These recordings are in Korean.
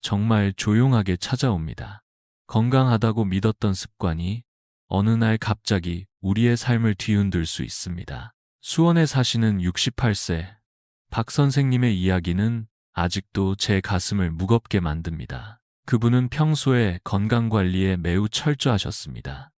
정말 조용하게 찾아옵니다. 건강하다고 믿었던 습관이 어느 날 갑자기 우리의 삶을 뒤흔들 수 있습니다. 수원에 사시는 68세 박 선생님의 이야기는 아직도 제 가슴을 무겁게 만듭니다. 그분은 평소에 건강관리에 매우 철저하셨습니다.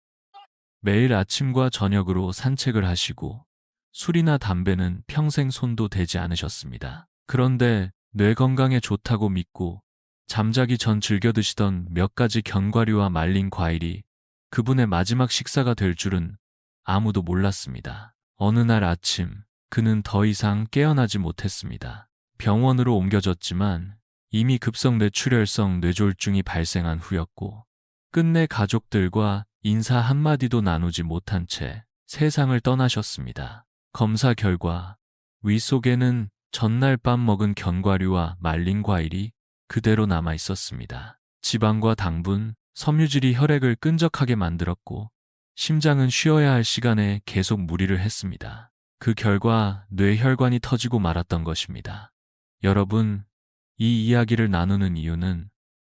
매일 아침과 저녁으로 산책을 하시고 술이나 담배는 평생 손도 대지 않으셨습니다. 그런데 뇌 건강에 좋다고 믿고 잠자기 전 즐겨 드시던 몇 가지 견과류와 말린 과일이 그분의 마지막 식사가 될 줄은 아무도 몰랐습니다. 어느 날 아침 그는 더 이상 깨어나지 못했습니다. 병원으로 옮겨졌지만 이미 급성 뇌출혈성 뇌졸중이 발생한 후였고 끝내 가족들과 인사 한마디도 나누지 못한 채 세상을 떠나셨습니다. 검사 결과 위 속에는 전날 밤 먹은 견과류와 말린 과일이 그대로 남아 있었습니다. 지방과 당분, 섬유질이 혈액을 끈적하게 만들었고 심장은 쉬어야 할 시간에 계속 무리를 했습니다. 그 결과 뇌혈관이 터지고 말았던 것입니다. 여러분, 이 이야기를 나누는 이유는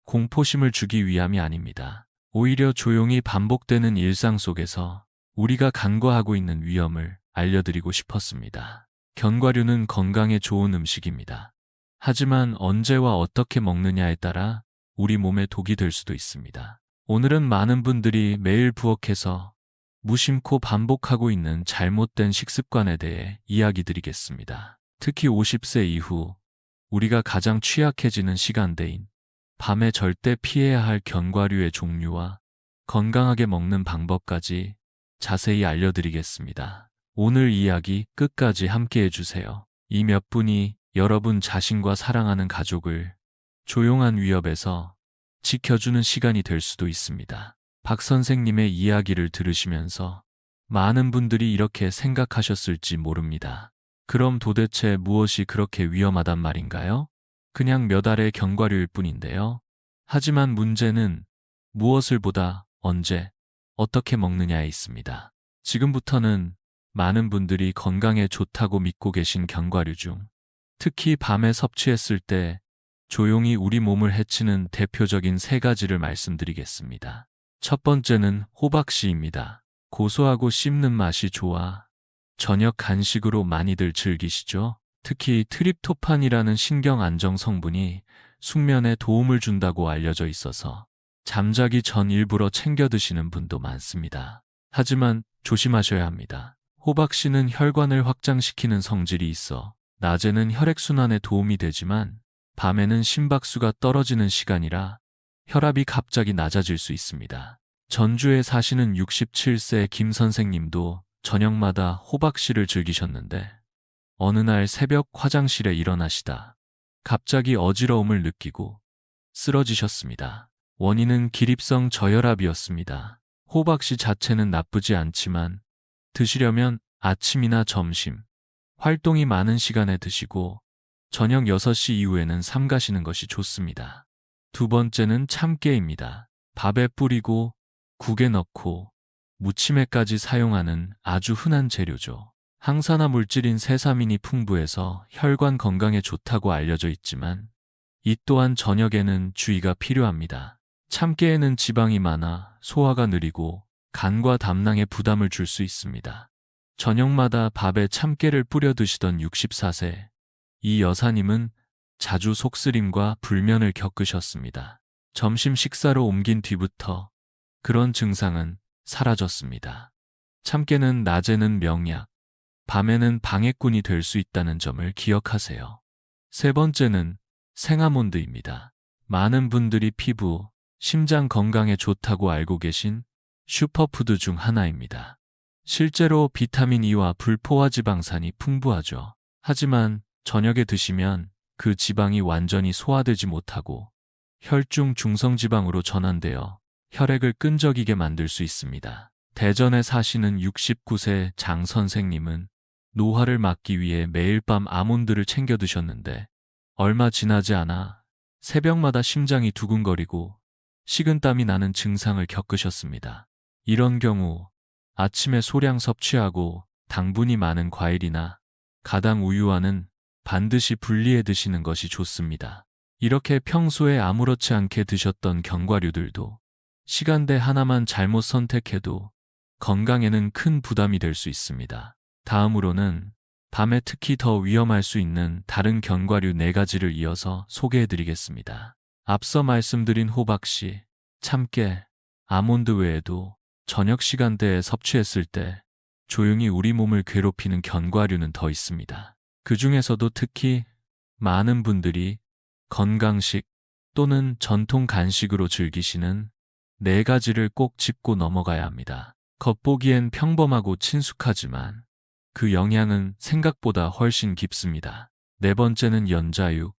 공포심을 주기 위함이 아닙니다. 오히려 조용히 반복되는 일상 속에서 우리가 간과하고 있는 위험을 알려드리고 싶었습니다. 견과류는 건강에 좋은 음식입니다. 하지만 언제와 어떻게 먹느냐에 따라 우리 몸에 독이 될 수도 있습니다. 오늘은 많은 분들이 매일 부엌에서 무심코 반복하고 있는 잘못된 식습관에 대해 이야기 드리겠습니다. 특히 50세 이후 우리가 가장 취약해지는 시간대인 밤에 절대 피해야 할 견과류의 종류와 건강하게 먹는 방법까지 자세히 알려드리겠습니다. 오늘 이야기 끝까지 함께 해주세요. 이 몇 분이 여러분 자신과 사랑하는 가족을 조용한 위협에서 지켜주는 시간이 될 수도 있습니다. 박 선생님의 이야기를 들으시면서 많은 분들이 이렇게 생각하셨을지 모릅니다. 그럼 도대체 무엇이 그렇게 위험하단 말인가요? 그냥 몇 알의 견과류일 뿐인데요. 하지만 문제는 무엇을 보다 언제, 어떻게 먹느냐에 있습니다. 지금부터는 많은 분들이 건강에 좋다고 믿고 계신 견과류 중 특히 밤에 섭취했을 때 조용히 우리 몸을 해치는 대표적인 세 가지를 말씀드리겠습니다. 첫 번째는 호박씨입니다. 고소하고 씹는 맛이 좋아 저녁 간식으로 많이들 즐기시죠? 특히 트립토판이라는 신경 안정 성분이 숙면에 도움을 준다고 알려져 있어서 잠자기 전 일부러 챙겨 드시는 분도 많습니다. 하지만 조심하셔야 합니다. 호박씨는 혈관을 확장시키는 성질이 있어 낮에는 혈액순환에 도움이 되지만 밤에는 심박수가 떨어지는 시간이라 혈압이 갑자기 낮아질 수 있습니다. 전주에 사시는 67세 김 선생님도 저녁마다 호박씨를 즐기셨는데 어느 날 새벽 화장실에 일어나시다 갑자기 어지러움을 느끼고 쓰러지셨습니다. 원인은 기립성 저혈압이었습니다. 호박씨 자체는 나쁘지 않지만 드시려면 아침이나 점심, 활동이 많은 시간에 드시고 저녁 6시 이후에는 삼가시는 것이 좋습니다. 두 번째는 참깨입니다. 밥에 뿌리고 국에 넣고 무침에까지 사용하는 아주 흔한 재료죠. 항산화 물질인 세사민이 풍부해서 혈관 건강에 좋다고 알려져 있지만 이 또한 저녁에는 주의가 필요합니다. 참깨에는 지방이 많아 소화가 느리고 간과 담낭에 부담을 줄 수 있습니다. 저녁마다 밥에 참깨를 뿌려 드시던 64세 이 여사님은 자주 속쓰림과 불면을 겪으셨습니다. 점심 식사로 옮긴 뒤부터 그런 증상은 사라졌습니다. 참깨는 낮에는 명약, 밤에는 방해꾼이 될 수 있다는 점을 기억하세요. 세 번째는 생아몬드입니다. 많은 분들이 피부, 심장 건강에 좋다고 알고 계신 슈퍼푸드 중 하나입니다. 실제로 비타민 E와 불포화 지방산이 풍부하죠. 하지만 저녁에 드시면 그 지방이 완전히 소화되지 못하고 혈중 중성지방으로 전환되어 혈액을 끈적이게 만들 수 있습니다. 대전에 사시는 69세 장 선생님은 노화를 막기 위해 매일 밤 아몬드를 챙겨 드셨는데 얼마 지나지 않아 새벽마다 심장이 두근거리고 식은땀이 나는 증상을 겪으셨습니다. 이런 경우 아침에 소량 섭취하고 당분이 많은 과일이나 가당 우유와는 반드시 분리해 드시는 것이 좋습니다. 이렇게 평소에 아무렇지 않게 드셨던 견과류들도 시간대 하나만 잘못 선택해도 건강에는 큰 부담이 될 수 있습니다. 다음으로는 밤에 특히 더 위험할 수 있는 다른 견과류 4가지를 이어서 소개해 드리겠습니다. 앞서 말씀드린 호박씨, 참깨, 아몬드 외에도 저녁 시간대에 섭취했을 때 조용히 우리 몸을 괴롭히는 견과류는 더 있습니다. 그 중에서도 특히 많은 분들이 건강식 또는 전통 간식으로 즐기시는 4가지를 꼭 짚고 넘어가야 합니다. 겉보기엔 평범하고 친숙하지만 그 영향은 생각보다 훨씬 깊습니다. 4번째는 연자육,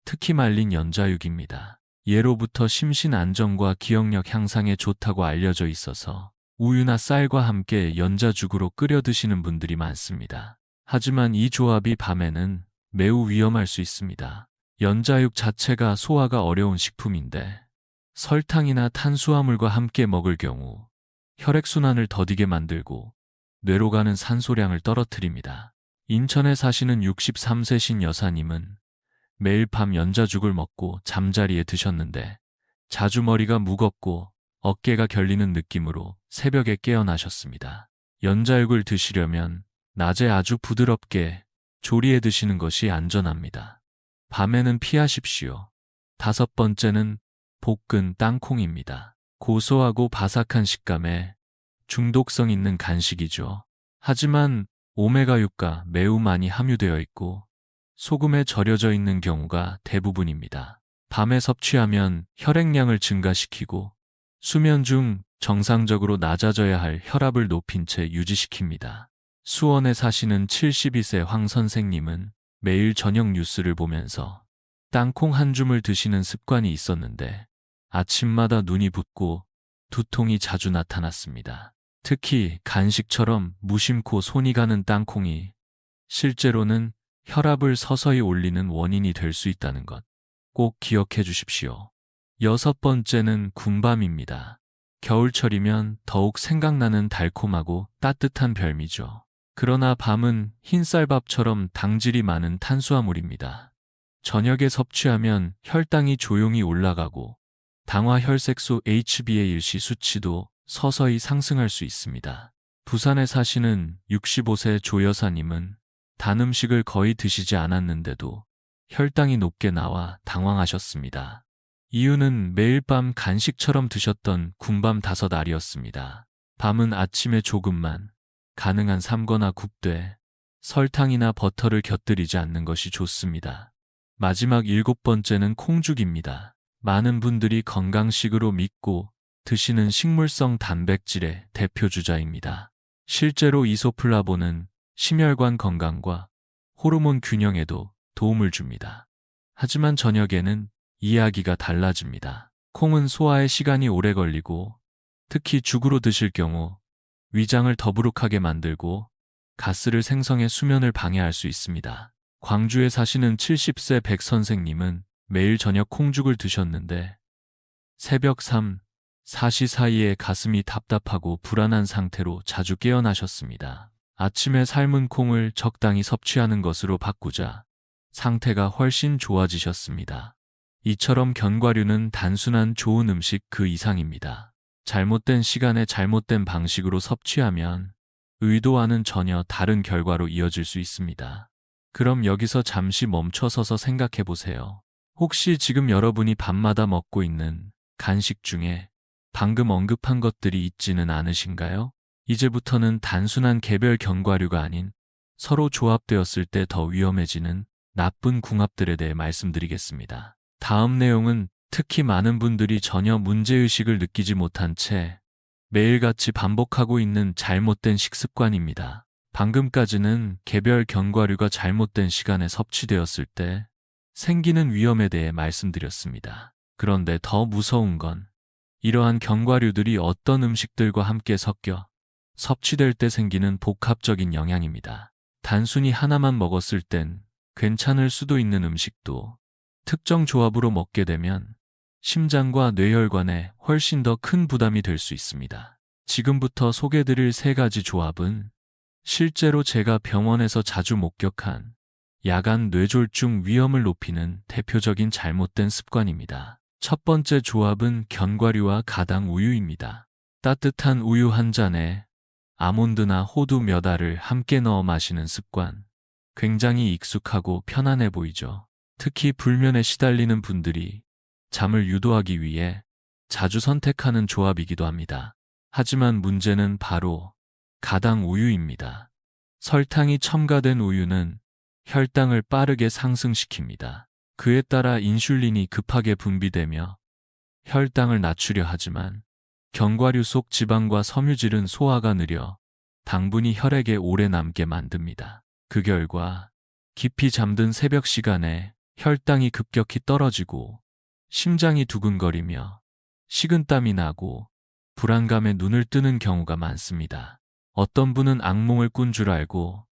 특히 말린 연자육입니다. 예로부터 심신 안정과 기억력 향상에 좋다고 알려져 있어서 우유나 쌀과 함께 연자죽으로 끓여 드시는 분들이 많습니다. 하지만 이 조합이 밤에는 매우 위험할 수 있습니다. 연자육 자체가 소화가 어려운 식품인데 설탕이나 탄수화물과 함께 먹을 경우 혈액순환을 더디게 만들고 뇌로 가는 산소량을 떨어뜨립니다. 인천에 사시는 63세신 여사님은 매일 밤 연자죽을 먹고 잠자리에 드셨는데 자주 머리가 무겁고 어깨가 결리는 느낌으로 새벽에 깨어나셨습니다. 연자육을 드시려면 낮에 아주 부드럽게 조리해 드시는 것이 안전합니다. 밤에는 피하십시오. 5번째는 볶은 땅콩입니다. 고소하고 바삭한 식감에 중독성 있는 간식이죠. 하지만 오메가6가 매우 많이 함유되어 있고 소금에 절여져 있는 경우가 대부분입니다. 밤에 섭취하면 혈액량을 증가시키고 수면 중 정상적으로 낮아져야 할 혈압을 높인 채 유지시킵니다. 수원에 사시는 72세 황 선생님은 매일 저녁 뉴스를 보면서 땅콩 한 줌을 드시는 습관이 있었는데 아침마다 눈이 붓고 두통이 자주 나타났습니다. 특히 간식처럼 무심코 손이 가는 땅콩이 실제로는 혈압을 서서히 올리는 원인이 될 수 있다는 것 꼭 기억해 주십시오. 6번째는 군밤입니다. 겨울철이면 더욱 생각나는 달콤하고 따뜻한 별미죠. 그러나 밤은 흰쌀밥처럼 당질이 많은 탄수화물입니다. 저녁에 섭취하면 혈당이 조용히 올라가고 당화 혈색소 HbA 일시 수치도 서서히 상승할 수 있습니다. 부산에 사시는 65세 조 여사님은 단 음식을 거의 드시지 않았는데도 혈당이 높게 나와 당황하셨습니다. 이유는 매일 밤 간식처럼 드셨던 군밤 5알이었습니다. 밤은 아침에 조금만, 가능한 삶거나 굽되 설탕이나 버터를 곁들이지 않는 것이 좋습니다. 마지막 7번째는 콩죽입니다. 많은 분들이 건강식으로 믿고 드시는 식물성 단백질의 대표 주자입니다. 실제로 이소플라본은 심혈관 건강과 호르몬 균형에도 도움을 줍니다. 하지만 저녁에는 이야기가 달라집니다. 콩은 소화에 시간이 오래 걸리고 특히 죽으로 드실 경우 위장을 더부룩하게 만들고 가스를 생성해 수면을 방해할 수 있습니다. 광주에 사시는 70세 백 선생님은 매일 저녁 콩죽을 드셨는데 새벽 3, 4시 사이에 가슴이 답답하고 불안한 상태로 자주 깨어나셨습니다. 아침에 삶은 콩을 적당히 섭취하는 것으로 바꾸자 상태가 훨씬 좋아지셨습니다. 이처럼 견과류는 단순한 좋은 음식 그 이상입니다. 잘못된 시간에 잘못된 방식으로 섭취하면 의도와는 전혀 다른 결과로 이어질 수 있습니다. 그럼 여기서 잠시 멈춰서서 생각해 보세요. 혹시 지금 여러분이 밤마다 먹고 있는 간식 중에 방금 언급한 것들이 있지는 않으신가요? 이제부터는 단순한 개별 견과류가 아닌 서로 조합되었을 때 더 위험해지는 나쁜 궁합들에 대해 말씀드리겠습니다. 다음 내용은 특히 많은 분들이 전혀 문제의식을 느끼지 못한 채 매일같이 반복하고 있는 잘못된 식습관입니다. 방금까지는 개별 견과류가 잘못된 시간에 섭취되었을 때 생기는 위험에 대해 말씀드렸습니다. 그런데 더 무서운 건 이러한 견과류들이 어떤 음식들과 함께 섞여 섭취될 때 생기는 복합적인 영향입니다. 단순히 하나만 먹었을 땐 괜찮을 수도 있는 음식도 특정 조합으로 먹게 되면 심장과 뇌혈관에 훨씬 더 큰 부담이 될 수 있습니다. 지금부터 소개드릴 3가지 조합은 실제로 제가 병원에서 자주 목격한 야간 뇌졸중 위험을 높이는 대표적인 잘못된 습관입니다. 첫 번째 조합은 견과류와 가당 우유입니다. 따뜻한 우유 한 잔에 아몬드나 호두 몇 알을 함께 넣어 마시는 습관. 굉장히 익숙하고 편안해 보이죠. 특히 불면에 시달리는 분들이 잠을 유도하기 위해 자주 선택하는 조합이기도 합니다. 하지만 문제는 바로 가당 우유입니다. 설탕이 첨가된 우유는 혈당을 빠르게 상승시킵니다. 그에 따라 인슐린이 급하게 분비되며 혈당을 낮추려 하지만 견과류 속 지방과 섬유질은 소화가 느려 당분이 혈액에 오래 남게 만듭니다. 그 결과 깊이 잠든 새벽 시간에 혈당이 급격히 떨어지고 심장이 두근거리며 식은땀이 나고 불안감에 눈을 뜨는 경우가 많습니다. 어떤 분은 악몽을 꾼 줄 알고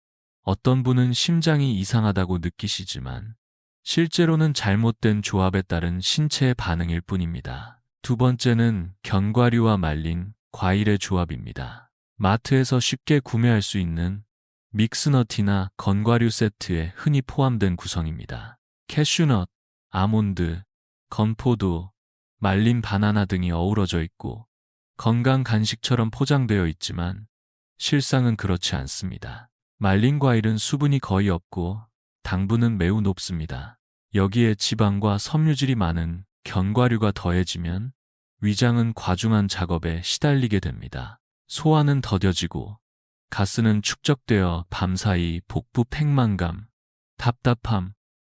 어떤 분은 심장이 이상하다고 느끼시지만 실제로는 잘못된 조합에 따른 신체의 반응일 뿐입니다. 두 번째는 견과류와 말린 과일의 조합입니다. 마트에서 쉽게 구매할 수 있는 믹스너티나 건과류 세트에 흔히 포함된 구성입니다. 캐슈넛, 아몬드, 건포도, 말린 바나나 등이 어우러져 있고 건강 간식처럼 포장되어 있지만 실상은 그렇지 않습니다. 말린 과일은 수분이 거의 없고 당분은 매우 높습니다. 여기에 지방과 섬유질이 많은 견과류가 더해지면 위장은 과중한 작업에 시달리게 됩니다. 소화는 더뎌지고 가스는 축적되어 밤사이 복부 팽만감, 답답함,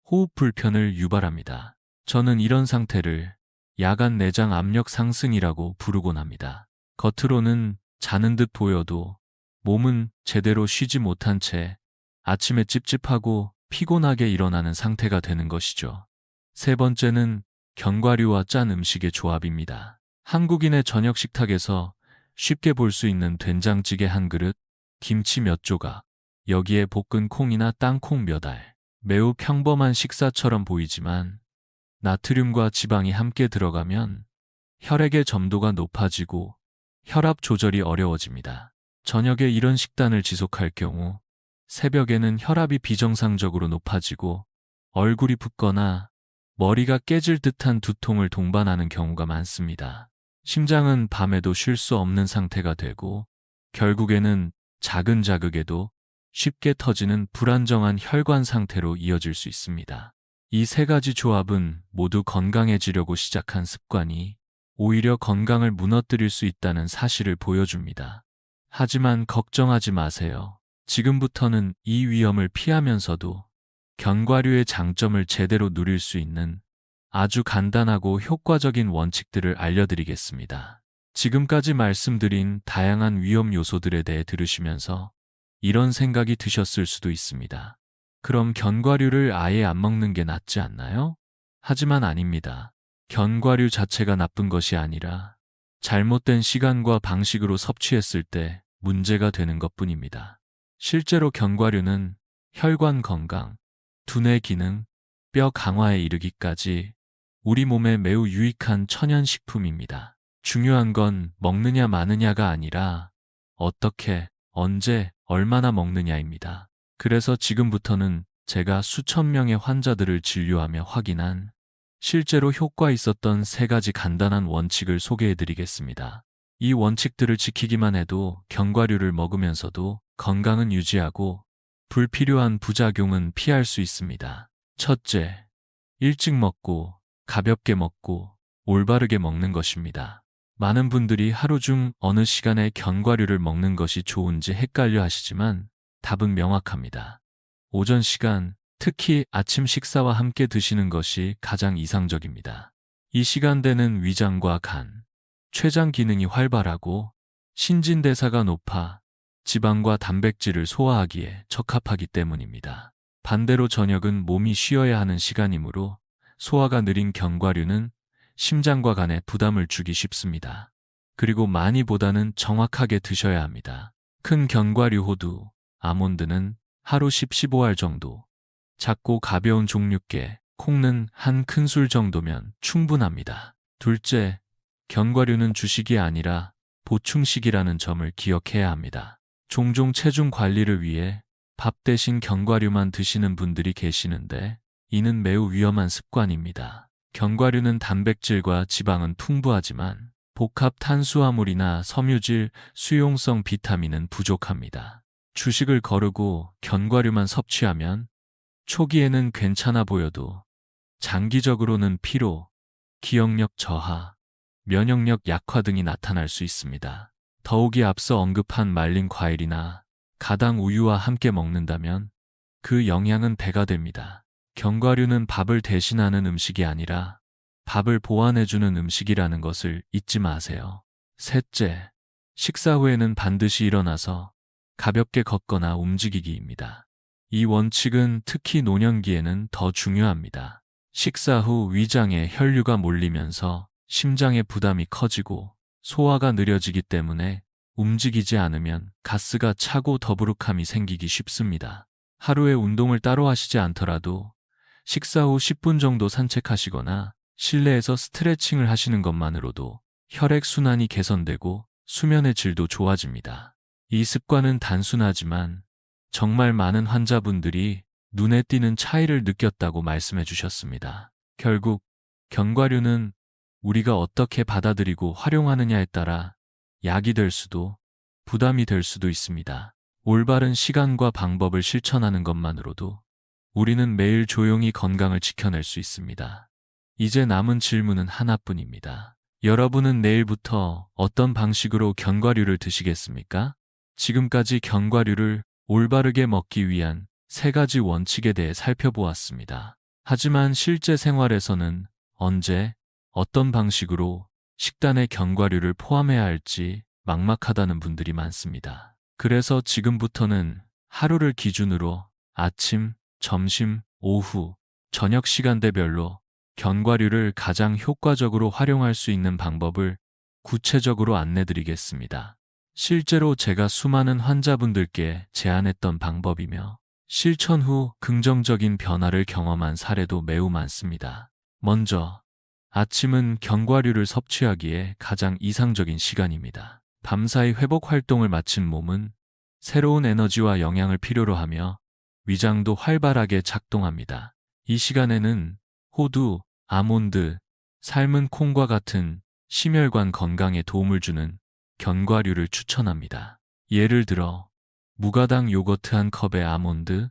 호흡 불편을 유발합니다. 저는 이런 상태를 야간 내장 압력 상승이라고 부르곤 합니다. 겉으로는 자는 듯 보여도 몸은 제대로 쉬지 못한 채 아침에 찝찝하고 피곤하게 일어나는 상태가 되는 것이죠. 세 번째는 견과류와 짠 음식의 조합입니다. 한국인의 저녁 식탁에서 쉽게 볼 수 있는 된장찌개 한 그릇, 김치 몇 조각, 여기에 볶은 콩이나 땅콩 몇 알. 매우 평범한 식사처럼 보이지만 나트륨과 지방이 함께 들어가면 혈액의 점도가 높아지고 혈압 조절이 어려워집니다. 저녁에 이런 식단을 지속할 경우 새벽에는 혈압이 비정상적으로 높아지고 얼굴이 붓거나 머리가 깨질 듯한 두통을 동반하는 경우가 많습니다. 심장은 밤에도 쉴 수 없는 상태가 되고 결국에는 작은 자극에도 쉽게 터지는 불안정한 혈관 상태로 이어질 수 있습니다. 이 세 가지 조합은 모두 건강해지려고 시작한 습관이 오히려 건강을 무너뜨릴 수 있다는 사실을 보여줍니다. 하지만 걱정하지 마세요. 지금부터는 이 위험을 피하면서도 견과류의 장점을 제대로 누릴 수 있는 아주 간단하고 효과적인 원칙들을 알려드리겠습니다. 지금까지 말씀드린 다양한 위험 요소들에 대해 들으시면서 이런 생각이 드셨을 수도 있습니다. 그럼 견과류를 아예 안 먹는 게 낫지 않나요? 하지만 아닙니다. 견과류 자체가 나쁜 것이 아니라 잘못된 시간과 방식으로 섭취했을 때 문제가 되는 것뿐입니다. 실제로 견과류는 혈관 건강, 두뇌 기능, 뼈 강화에 이르기까지 우리 몸에 매우 유익한 천연식품입니다. 중요한 건 먹느냐 마느냐가 아니라 어떻게, 언제, 얼마나 먹느냐입니다. 그래서 지금부터는 제가 수천 명의 환자들을 진료하며 확인한 실제로 효과 있었던 세 가지 간단한 원칙을 소개해드리겠습니다. 이 원칙들을 지키기만 해도 견과류를 먹으면서도 건강은 유지하고 불필요한 부작용은 피할 수 있습니다. 첫째, 일찍 먹고 가볍게 먹고 올바르게 먹는 것입니다. 많은 분들이 하루 중 어느 시간에 견과류를 먹는 것이 좋은지 헷갈려 하시지만 답은 명확합니다. 오전 시간, 특히 아침 식사와 함께 드시는 것이 가장 이상적입니다. 이 시간대는 위장과 간, 췌장 기능이 활발하고 신진대사가 높아 지방과 단백질을 소화하기에 적합하기 때문입니다. 반대로 저녁은 몸이 쉬어야 하는 시간이므로 소화가 느린 견과류는 심장과 간에 부담을 주기 쉽습니다. 그리고 많이보다는 정확하게 드셔야 합니다. 큰 견과류 호두, 아몬드는 하루 10-15알 정도, 작고 가벼운 종류께 콩은 한 큰술 정도면 충분합니다. 둘째, 견과류는 주식이 아니라 보충식이라는 점을 기억해야 합니다. 종종 체중 관리를 위해 밥 대신 견과류만 드시는 분들이 계시는데 이는 매우 위험한 습관입니다. 견과류는 단백질과 지방은 풍부하지만 복합 탄수화물이나 섬유질, 수용성 비타민은 부족합니다. 주식을 거르고 견과류만 섭취하면 초기에는 괜찮아 보여도 장기적으로는 피로, 기억력 저하, 면역력 약화 등이 나타날 수 있습니다. 더욱이 앞서 언급한 말린 과일이나 가당 우유와 함께 먹는다면 그 영양은 배가 됩니다. 견과류는 밥을 대신하는 음식이 아니라 밥을 보완해주는 음식이라는 것을 잊지 마세요. 셋째, 식사 후에는 반드시 일어나서 가볍게 걷거나 움직이기입니다. 이 원칙은 특히 노년기에는 더 중요합니다. 식사 후 위장에 혈류가 몰리면서 심장의 부담이 커지고 소화가 느려지기 때문에 움직이지 않으면 가스가 차고 더부룩함이 생기기 쉽습니다. 하루에 운동을 따로 하시지 않더라도 식사 후 10분 정도 산책하시거나 실내에서 스트레칭을 하시는 것만으로도 혈액순환이 개선되고 수면의 질도 좋아집니다. 이 습관은 단순하지만 정말 많은 환자분들이 눈에 띄는 차이를 느꼈다고 말씀해 주셨습니다. 결국 견과류는 우리가 어떻게 받아들이고 활용하느냐에 따라 약이 될 수도 부담이 될 수도 있습니다. 올바른 시간과 방법을 실천하는 것만으로도 우리는 매일 조용히 건강을 지켜낼 수 있습니다. 이제 남은 질문은 하나뿐입니다. 여러분은 내일부터 어떤 방식으로 견과류를 드시겠습니까? 지금까지 견과류를 올바르게 먹기 위한 3가지 원칙에 대해 살펴보았습니다. 하지만 실제 생활에서는 언제, 어떤 방식으로 식단에 견과류를 포함해야 할지 막막하다는 분들이 많습니다. 그래서 지금부터는 하루를 기준으로 아침, 점심, 오후, 저녁 시간대별로 견과류를 가장 효과적으로 활용할 수 있는 방법을 구체적으로 안내드리겠습니다. 실제로 제가 수많은 환자분들께 제안했던 방법이며 실천 후 긍정적인 변화를 경험한 사례도 매우 많습니다. 먼저, 아침은 견과류를 섭취하기에 가장 이상적인 시간입니다. 밤사이 회복 활동을 마친 몸은 새로운 에너지와 영양을 필요로 하며 위장도 활발하게 작동합니다. 이 시간에는 호두, 아몬드, 삶은 콩과 같은 심혈관 건강에 도움을 주는 견과류를 추천합니다. 예를 들어 무가당 요거트 한 컵에 아몬드,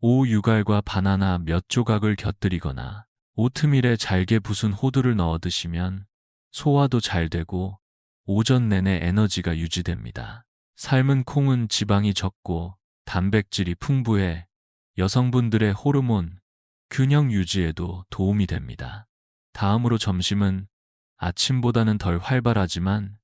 오유갈과 바나나 몇 조각을 곁들이거나 오트밀에 잘게 부순 호두를 넣어 드시면 소화도 잘 되고 오전 내내 에너지가 유지됩니다. 삶은 콩은 지방이 적고 단백질이 풍부해 여성분들의 호르몬 균형 유지에도 도움이 됩니다. 다음으로 점심은 아침보다는 덜 활발하지만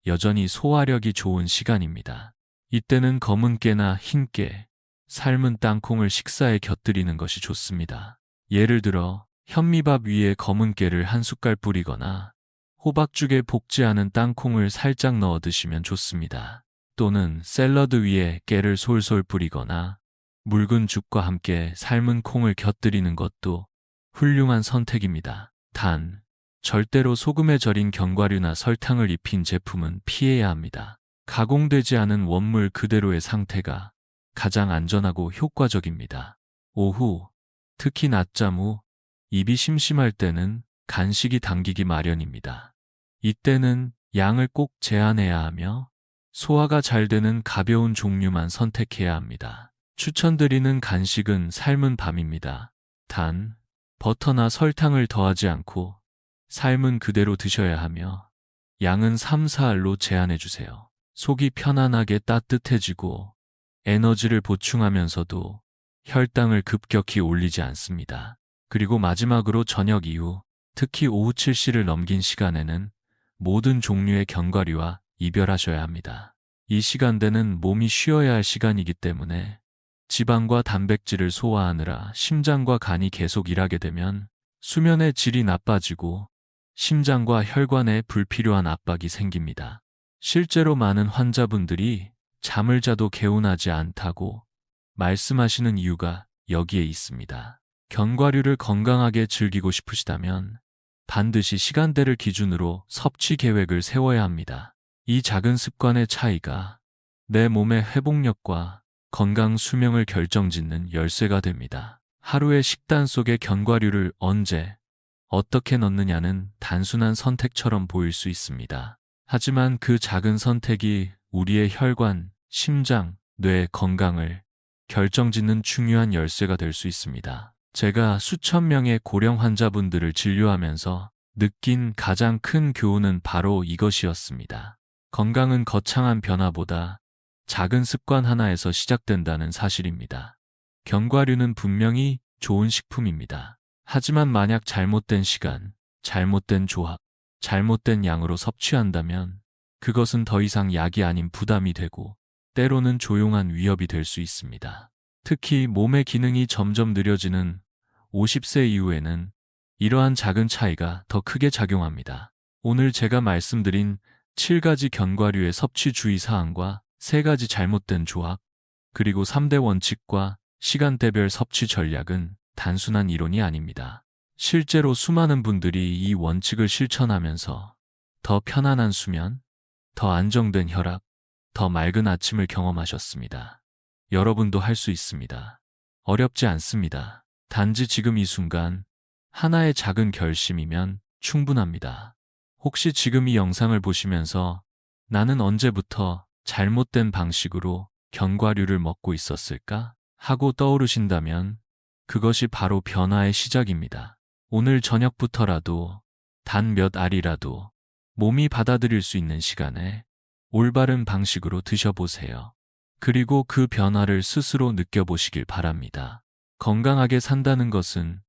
여전히 소화력이 좋은 시간입니다. 이때는 검은 깨나 흰 깨, 삶은 땅콩을 식사에 곁들이는 것이 좋습니다. 예를 들어 현미밥 위에 검은 깨를 한 숟갈 뿌리거나 호박죽에 볶지 않은 땅콩을 살짝 넣어 드시면 좋습니다. 또는 샐러드 위에 깨를 솔솔 뿌리거나 묽은 죽과 함께 삶은 콩을 곁들이는 것도 훌륭한 선택입니다. 단, 절대로 소금에 절인 견과류나 설탕을 입힌 제품은 피해야 합니다. 가공되지 않은 원물 그대로의 상태가 가장 안전하고 효과적입니다. 오후, 특히 낮잠 후 입이 심심할 때는 간식이 당기기 마련입니다. 이때는 양을 꼭 제한해야 하며 소화가 잘 되는 가벼운 종류만 선택해야 합니다. 추천드리는 간식은 삶은 밤입니다. 단, 버터나 설탕을 더하지 않고 삶은 그대로 드셔야 하며 양은 3, 4알로 제한해 주세요. 속이 편안하게 따뜻해지고 에너지를 보충하면서도 혈당을 급격히 올리지 않습니다. 그리고 마지막으로 저녁 이후, 특히 오후 7시를 넘긴 시간에는 모든 종류의 견과류와 이별하셔야 합니다. 이 시간대는 몸이 쉬어야 할 시간이기 때문에 지방과 단백질을 소화하느라 심장과 간이 계속 일하게 되면 수면의 질이 나빠지고 심장과 혈관에 불필요한 압박이 생깁니다. 실제로 많은 환자분들이 잠을 자도 개운하지 않다고 말씀하시는 이유가 여기에 있습니다. 견과류를 건강하게 즐기고 싶으시다면 반드시 시간대를 기준으로 섭취 계획을 세워야 합니다. 이 작은 습관의 차이가 내 몸의 회복력과 건강 수명을 결정짓는 열쇠가 됩니다. 하루의 식단 속에 견과류를 언제, 어떻게 넣느냐는 단순한 선택처럼 보일 수 있습니다. 하지만 그 작은 선택이 우리의 혈관, 심장, 뇌 건강을 결정짓는 중요한 열쇠가 될 수 있습니다. 제가 수천 명의 고령 환자분들을 진료하면서 느낀 가장 큰 교훈은 바로 이것이었습니다. 건강은 거창한 변화보다 작은 습관 하나에서 시작된다는 사실입니다. 견과류는 분명히 좋은 식품입니다. 하지만 만약 잘못된 시간, 잘못된 조합, 잘못된 양으로 섭취한다면 그것은 더 이상 약이 아닌 부담이 되고 때로는 조용한 위협이 될 수 있습니다. 특히 몸의 기능이 점점 느려지는 50세 이후에는 이러한 작은 차이가 더 크게 작용합니다. 오늘 제가 말씀드린 7가지 견과류의 섭취 주의 사항과 3가지 잘못된 조합, 그리고 3대 원칙과 시간대별 섭취 전략은 단순한 이론이 아닙니다. 실제로 수많은 분들이 이 원칙을 실천하면서 더 편안한 수면, 더 안정된 혈압, 더 맑은 아침을 경험하셨습니다. 여러분도 할 수 있습니다. 어렵지 않습니다. 단지 지금 이 순간 하나의 작은 결심이면 충분합니다. 혹시 지금 이 영상을 보시면서 나는 언제부터 잘못된 방식으로 견과류를 먹고 있었을까? 하고 떠오르신다면 그것이 바로 변화의 시작입니다. 오늘 저녁부터라도 단 몇 알이라도 몸이 받아들일 수 있는 시간에 올바른 방식으로 드셔보세요. 그리고 그 변화를 스스로 느껴보시길 바랍니다. 건강하게 산다는 것은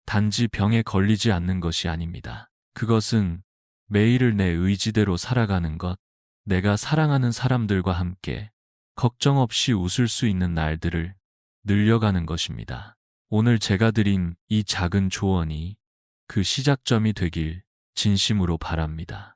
단지 병에 걸리지 않는 것이 아닙니다. 그것은 매일을 내 의지대로 살아가는 것, 내가 사랑하는 사람들과 함께 걱정 없이 웃을 수 있는 날들을 늘려가는 것입니다. 오늘 제가 드린 이 작은 조언이 그 시작점이 되길 진심으로 바랍니다.